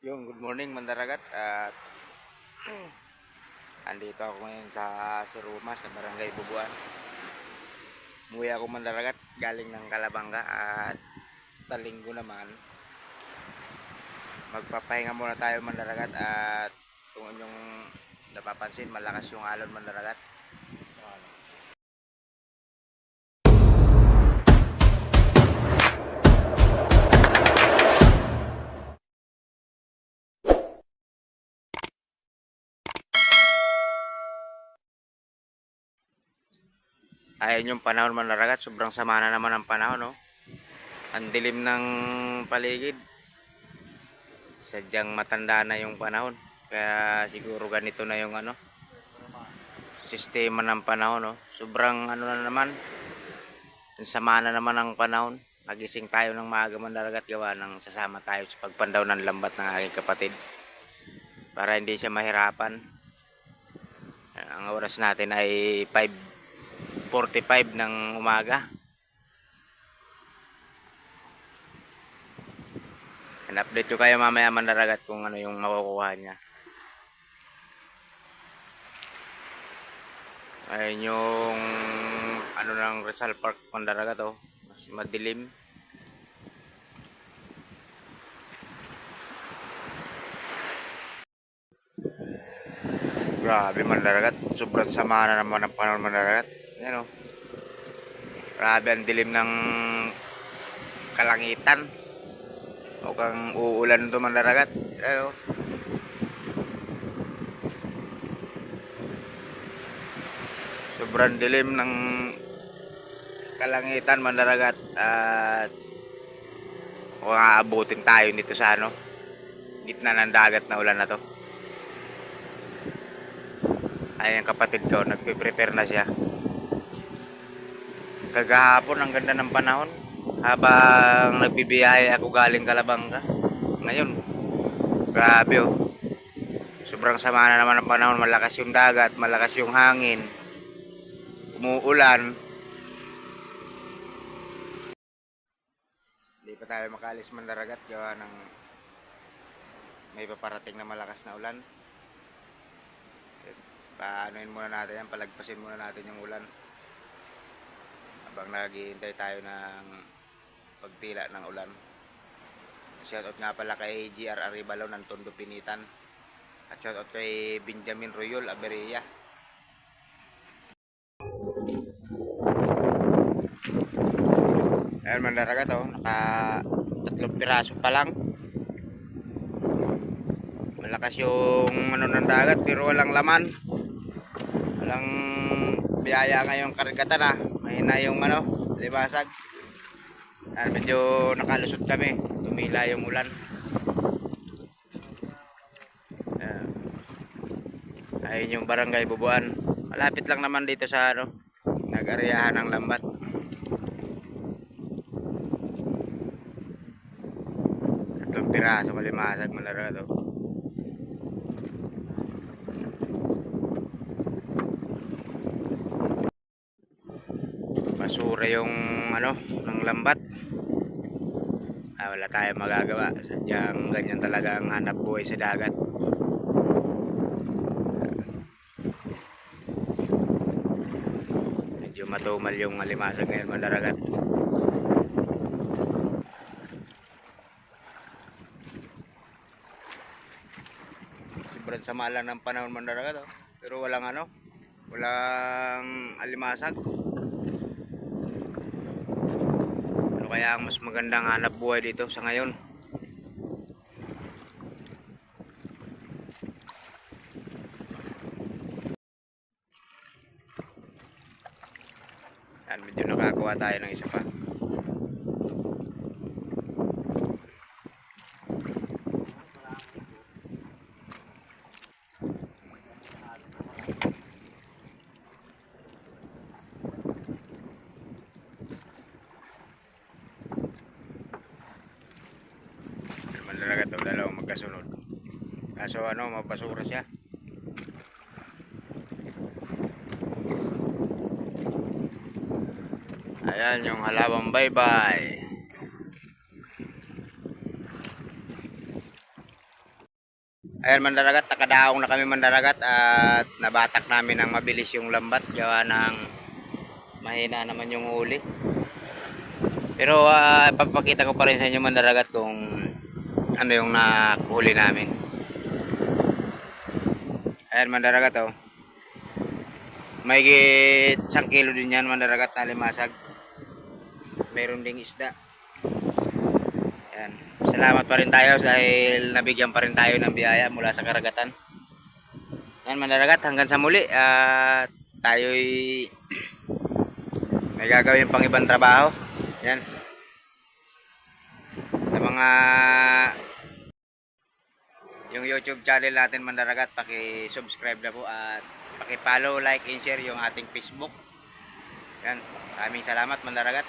Yung good morning Mandaragat at andito ako ngayon sa Siruma sa Barangay Bubuan. Umuwi ako Mandaragat galing ng Kalabanga at talinggo naman. Magpapahinga muna tayo Mandaragat at kung inyong napapansin malakas yung alon Mandaragat. Ayun yung panahon Mandaragat, sobrang sama na naman ang panahon, no? Ang dilim ng paligid. Sadyang matanda na yung panahon. Kaya siguro ganito na yung sistema ng panahon, no? Sobrang na naman. Sama na naman ang panahon. Nagising tayo ng maaga Mandaragat gawa ng sasama tayo sa pagpandaw ng lambat ng aking kapatid. Para hindi siya mahirapan. Ang oras natin ay 5:45 ng umaga. And-update ko kayo mamaya Mandaragat kung ano yung makukuha niya. Ayun yung ng Rizal Park Mandaragat, oh. Mas madilim. Grabe Mandaragat, sobrang sama na naman ang panahon Mandaragat. Yan, oh. Grabe ang dilim ng kalangitan. O kang uulan to Mandaragat. Ayo. Sobrang dilim ng kalangitan Mandaragat at kung aabutin tayo nito sa gitna ng dagat na ulan na to. Ay, ang kapatid ko nagpe-prepare na siya. Kagahapon ang ganda ng panahon habang nagbibiyahe ako galing Kalabanga. Ngayon, grabe, oh. Sobrang sama na naman ang panahon, malakas yung dagat, malakas yung hangin, umuulan. Hindi pa tayo makalis Mandaragat gawa ng may paparating na malakas na ulan. Paanoin muna natin yan, palagpasin muna natin yung ulan habang naghihintay tayo ng pagtila ng ulan. Shoutout nga pala kay GR Aribalo ng Tondo Pinitan at shoutout kay Benjamin Royol Aberia. Ayan Mandaragat, oh, naka 3 piraso pa lang. Malakas yung ng dagat pero walang laman. Walang biyaya ngayong karagatan, ah. Mahina yung libasag. Medyo nakalusot kami. Tumila yung ulan. Ayun yung Barangay Bubuan. Malapit lang naman dito sa nag-areahan ng lambat. Tatlong piraso kalimasag Mandaragat, oh. Basura yung ng lambat. Wala tayong magagawa. Sadyang ganyan talaga ang hanap buhay sa dagat. Medyo matumal yung alimasag ngayon Mandaragat. Sobrang sama lang ng panahon Mandaragat, oh. Pero walang walang alimasag. Kaya ang mas magandang hanap buhay dito sa ngayon. Yan, medyo nakakuha tayo ng isa pa. Mandaragat, oh, dalawang magkasunod. Kaso mabasura siya. Ayan yung halawang bye-bye. Ayan mandaragat, nakadaong na kami mandaragat at nabatak namin ng mabilis yung lambat gawa ng mahina naman yung huli. Pero papakita ko pa rin sa inyo mandaragat kung ano yung nakahuli namin. Ayan mandaragat oh. May 1 kilo din yan mandaragat na limasag. Meron ding isda. Ayan. Salamat pa rin tayo dahil nabigyan pa rin tayo ng biyaya mula sa karagatan. Ayan mandaragat, hanggang sa muli at tayo'y may gagawin pang ibang trabaho. Ayan. Sa mga yung YouTube channel natin mandaragat, paki-subscribe na po at paki-follow, like, and share yung ating Facebook. Yan, maraming salamat mandaragat.